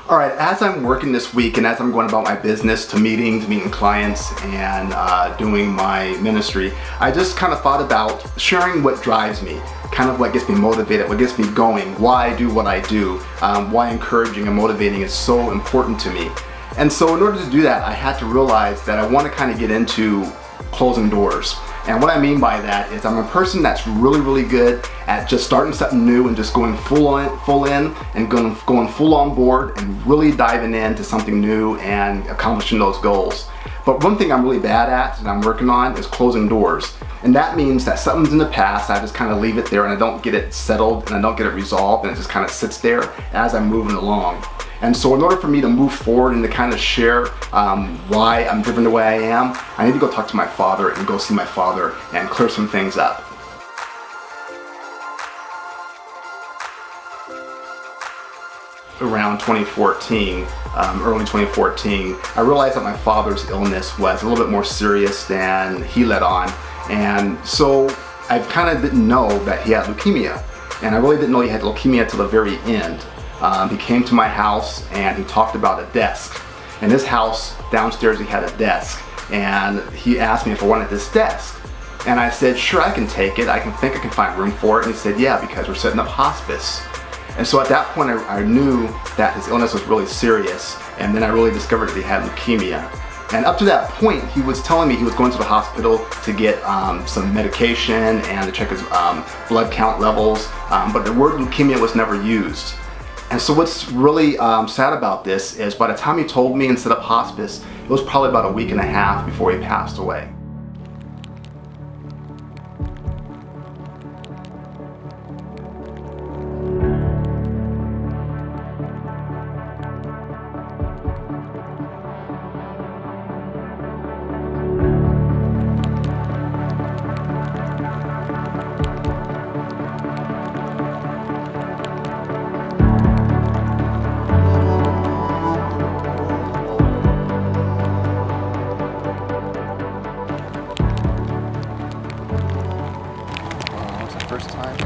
All right, as I'm working this week and as I'm going about my business to meetings, meeting clients, and doing my ministry, I just kind of thought about sharing what drives me, kind of what gets me motivated, what gets me going, why I do what I do, why encouraging and motivating is so important to me. And so in order to do that, I had to realize that I want to kind of get into closing doors. And what I mean by that is I'm a person that's really good at just starting something new and just going full in and going full on board and really diving into something new and accomplishing those goals. But one thing I'm really bad at and I'm working on is closing doors. And that means that something's in the past, I just kind of leave it there and I don't get it settled and I don't get it resolved and it just kind of sits there as I'm moving along. And so in order for me to move forward and to kind of share why I'm driven the way I am, I need to go talk to my father and go see my father and clear some things up. Around 2014, early 2014, I realized that my father's illness was a little bit more serious than he let on. And so I kind of didn't know that he had leukemia. And I really didn't know he had leukemia till the very end. He came to my house and he talked about a desk. In his house downstairs he had a desk and he asked me if I wanted this desk. And I said, sure, I can take it. I think I can find room for it. And he said, yeah, because we're setting up hospice. And so at that point I knew that his illness was really serious, and then I really discovered that he had leukemia. And up to that point, he was telling me he was going to the hospital to get some medication and to check his blood count levels, but the word leukemia was never used. And so what's really sad about this is by the time he told me and set up hospice, it was probably about a week and a half before he passed away. First time.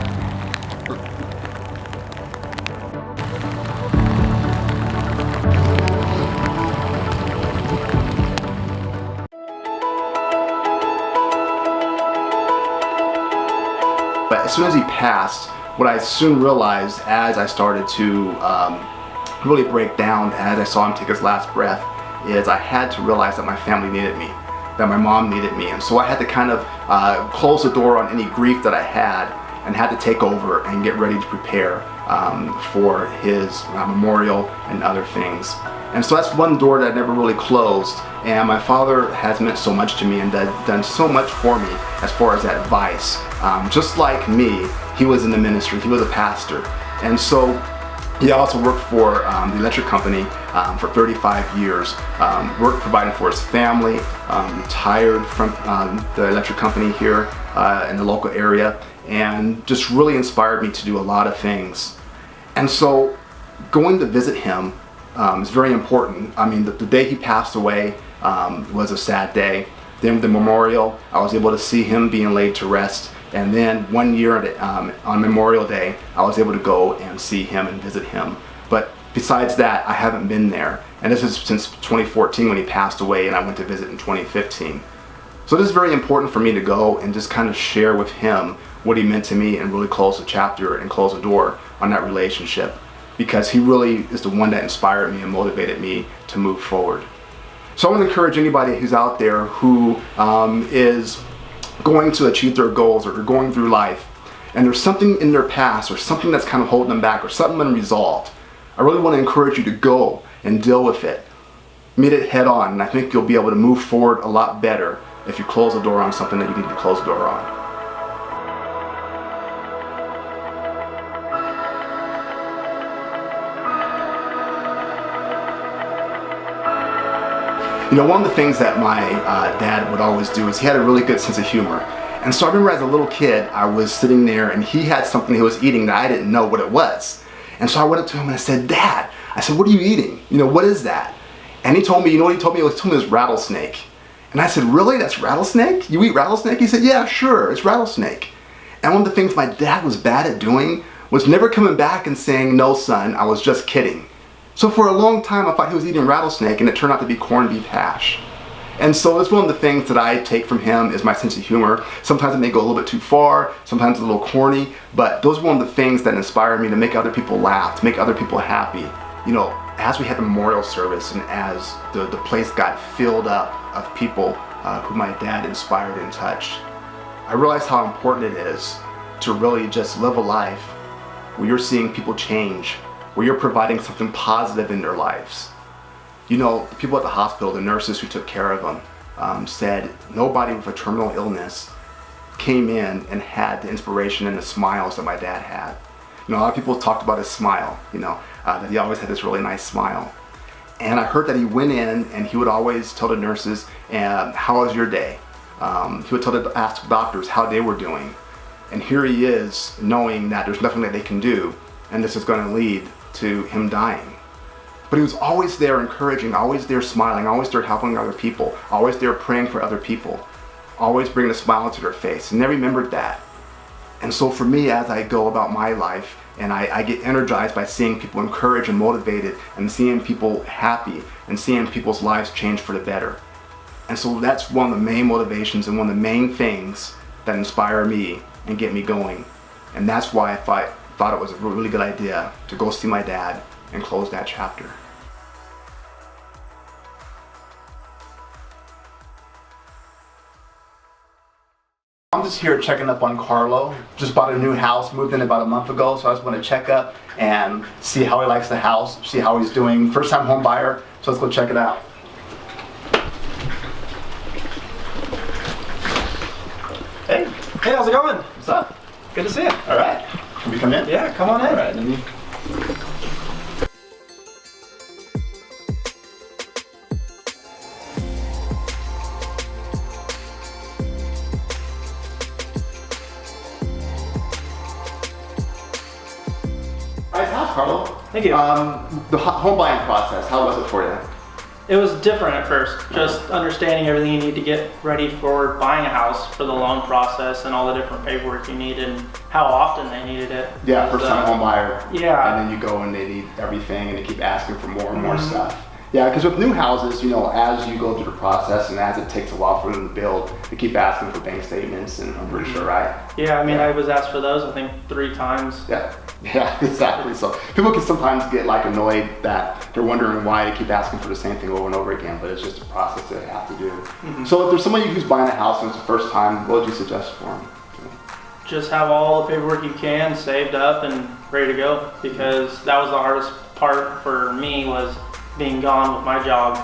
But as soon as he passed, what I soon realized as I started to really break down, as I saw him take his last breath, is I had to realize that my family needed me, that my mom needed me. And so I had to kind of close the door on any grief that I had and had to take over and get ready to prepare for his memorial and other things. And so that's one door that I never really closed. And my father has meant so much to me and done so much for me as far as advice. Just like me, he was in the ministry, he was a pastor. And so he also worked for the electric company for 35 years, worked providing for his family, retired from the electric company here in the local area, and just really inspired me to do a lot of things. And so going to visit him is very important. I mean, the day he passed away was a sad day. Then the memorial, I was able to see him being laid to rest. And then 1 year on Memorial Day, I was able to go and see him and visit him. But besides that, I haven't been there. And this is since 2014 when he passed away, and I went to visit in 2015. So it is very important for me to go and just kind of share with him what he meant to me and really close the chapter and close the door on that relationship, because he really is the one that inspired me and motivated me to move forward. So I want to encourage anybody who's out there who is going to achieve their goals, or they're going through life and there's something in their past or something that's kind of holding them back or something unresolved. I really want to encourage you to go and deal with it. Meet it head on, and I think you'll be able to move forward a lot better if you close the door on something that you need to close the door on. You know, one of the things that my dad would always do is he had a really good sense of humor. And so I remember as a little kid, I was sitting there and he had something he was eating that I didn't know what it was. And so I went up to him and I said, Dad, I said, what are you eating? You know, what is that? And he told me, you know what he told me? He told me it was rattlesnake. And I said, really? That's rattlesnake? You eat rattlesnake? He said, yeah, sure, it's rattlesnake. And one of the things my dad was bad at doing was never coming back and saying, no, son, I was just kidding. So for a long time I thought he was eating rattlesnake, and it turned out to be corned beef hash. And so it's one of the things that I take from him is my sense of humor. Sometimes it may go a little bit too far, sometimes a little corny, but those are one of the things that inspire me to make other people laugh, to make other people happy. You know, as we had the memorial service and as the place got filled up of people who my dad inspired and touched, I realized how important it is to really just live a life where you're seeing people change, where you're providing something positive in their lives. You know, the people at the hospital, the nurses who took care of them, said nobody with a terminal illness came in and had the inspiration and the smiles that my dad had. You know, a lot of people talked about his smile, you know, that he always had this really nice smile. And I heard that he went in and he would always tell the nurses, how was your day? He would ask doctors how they were doing. And here he is knowing that there's nothing that they can do, and this is going to lead to him dying. But he was always there encouraging, always there smiling, always there helping other people, always there praying for other people, always bringing a smile to their face. And I remembered that. And so for me, as I go about my life, and I get energized by seeing people encouraged and motivated, and seeing people happy, and seeing people's lives change for the better. And so that's one of the main motivations and one of the main things that inspire me and get me going. And that's why I thought it was a really good idea to go see my dad and close that chapter. I'm just here checking up on Carlo. Just bought a new house, moved in about a month ago, so I just want to check up and see how he likes the house, see how he's doing. First time home buyer, so let's go check it out. Hey. Hey, how's it going? What's up? Good to see you. All right. Can we come in? Yeah, come on in. All right. Let me... Nice house, Carlo. Thank you. The home buying process, how was it for you? It was different at first, just understanding everything you need to get ready for buying a house, for the loan process and all the different paperwork you need and how often they needed it. Yeah, first time home buyer. Yeah. And then you go and they need everything and they keep asking for more and more stuff. Yeah, because with new houses, you know, as you go through the process and as it takes a while for them to build, they keep asking for bank statements, and I'm pretty sure, right? Yeah, I mean, I was asked for those, I think 3 times. Yeah, exactly. So people can sometimes get like annoyed that they're wondering why they keep asking for the same thing over and over again, but it's just a process that they have to do. So if there's somebody who's buying a house and it's the first time, what would you suggest for them? Just have all the paperwork you can saved up and ready to go, because that was the hardest part for me, was being gone with my job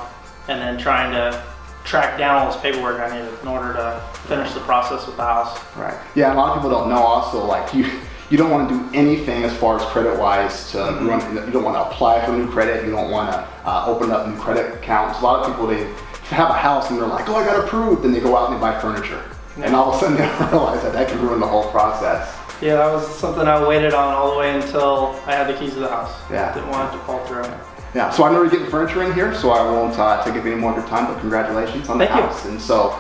and then trying to track down all this paperwork I needed in order to finish the process with the house. Right. Yeah, and a lot of people don't know also, like you don't want to do anything as far as credit wise to run, you don't want to apply for new credit, you don't want to open up new credit accounts. A lot of people, they have a house and they're like, oh, I got approved, and they go out and they buy furniture. And all of a sudden they realize that can ruin the whole process. Yeah, that was something I waited on all the way until I had the keys to the house. Yeah. Didn't want it to fall through. Yeah, so I know you're getting furniture in here, so I won't take up any more of your time, but congratulations on the house. And so,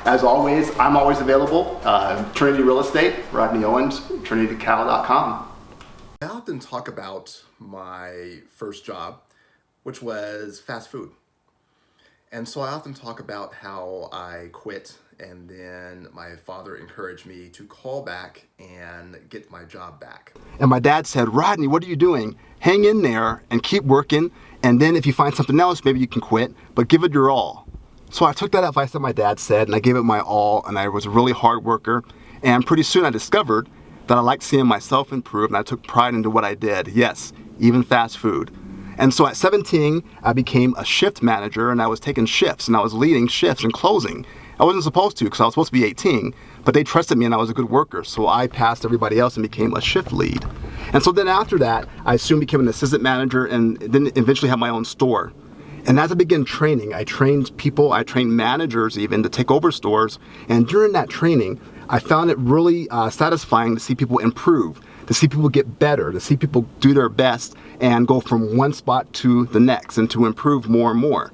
as always, I'm always available. Trinity Real Estate, Rodney Owens, trinitycal.com. I often talk about my first job, which was fast food. And so I often talk about how I quit, and then my father encouraged me to call back and get my job back. And my dad said, Rodney, what are you doing? Hang in there and keep working, and then if you find something else, maybe you can quit, but give it your all. So I took that advice that my dad said, and I gave it my all, and I was a really hard worker. And pretty soon I discovered that I liked seeing myself improve, and I took pride into what I did. Yes, even fast food. And so at 17, I became a shift manager, and I was taking shifts, and I was leading shifts and closing. I wasn't supposed to, because I was supposed to be 18, but they trusted me and I was a good worker, so I passed everybody else and became a shift lead. And so then after that, I soon became an assistant manager and then eventually had my own store. And as I began training, I trained people, I trained managers even to take over stores, and during that training, I found it really satisfying to see people improve, to see people get better, to see people do their best and go from one spot to the next and to improve more and more.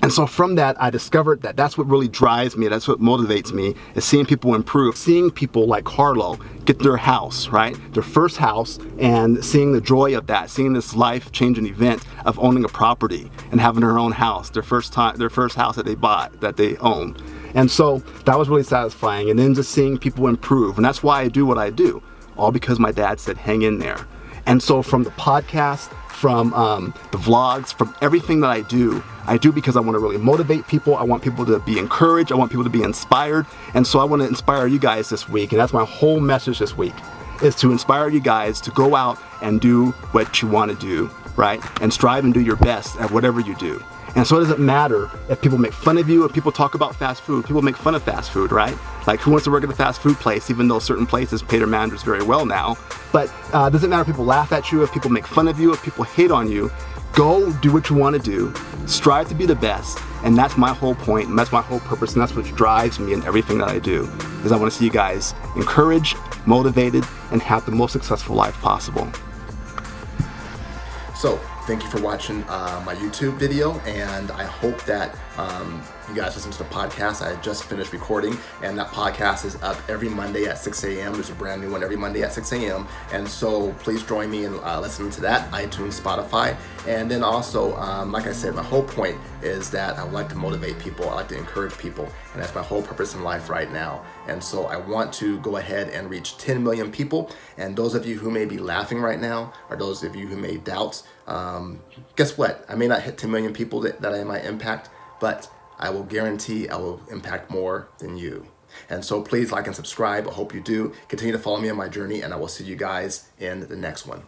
And so from that, I discovered that that's what really drives me, that's what motivates me, is seeing people improve, seeing people like Carlo get their house, right? Their first house, and seeing the joy of that, seeing this life-changing event of owning a property and having their own house, their first house that they bought, that they own. And so that was really satisfying. And then just seeing people improve. And that's why I do what I do, all because my dad said, hang in there. And so from the podcast, from the vlogs, from everything that I do because I want to really motivate people. I want people to be encouraged. I want people to be inspired. And so I want to inspire you guys this week. And that's my whole message this week, is to inspire you guys to go out and do what you want to do, right? And strive and do your best at whatever you do. And so it doesn't matter if people make fun of you, if people talk about fast food. People make fun of fast food, right? Like, who wants to work at a fast food place, even though certain places pay their managers very well now? But it doesn't matter if people laugh at you, if people make fun of you, if people hate on you. Go do what you want to do. Strive to be the best. And that's my whole point, and that's my whole purpose, and that's what drives me in everything that I do, is I want to see you guys encouraged, motivated, and have the most successful life possible. So, thank you for watching my YouTube video, and I hope that you guys listen to the podcast. I just finished recording, and that podcast is up every Monday at 6 a.m. There's a brand new one every Monday at 6 a.m. And so please join me in listening to that, iTunes, Spotify. And then also, like I said, my whole point is that I would like to motivate people. I like to encourage people, and that's my whole purpose in life right now. And so I want to go ahead and reach 10 million people. And those of you who may be laughing right now, or those of you who may doubt, guess what? I may not hit 10 million people that I might impact, but I will guarantee I will impact more than you. And so please like and subscribe. I hope you do. Continue to follow me on my journey, and I will see you guys in the next one.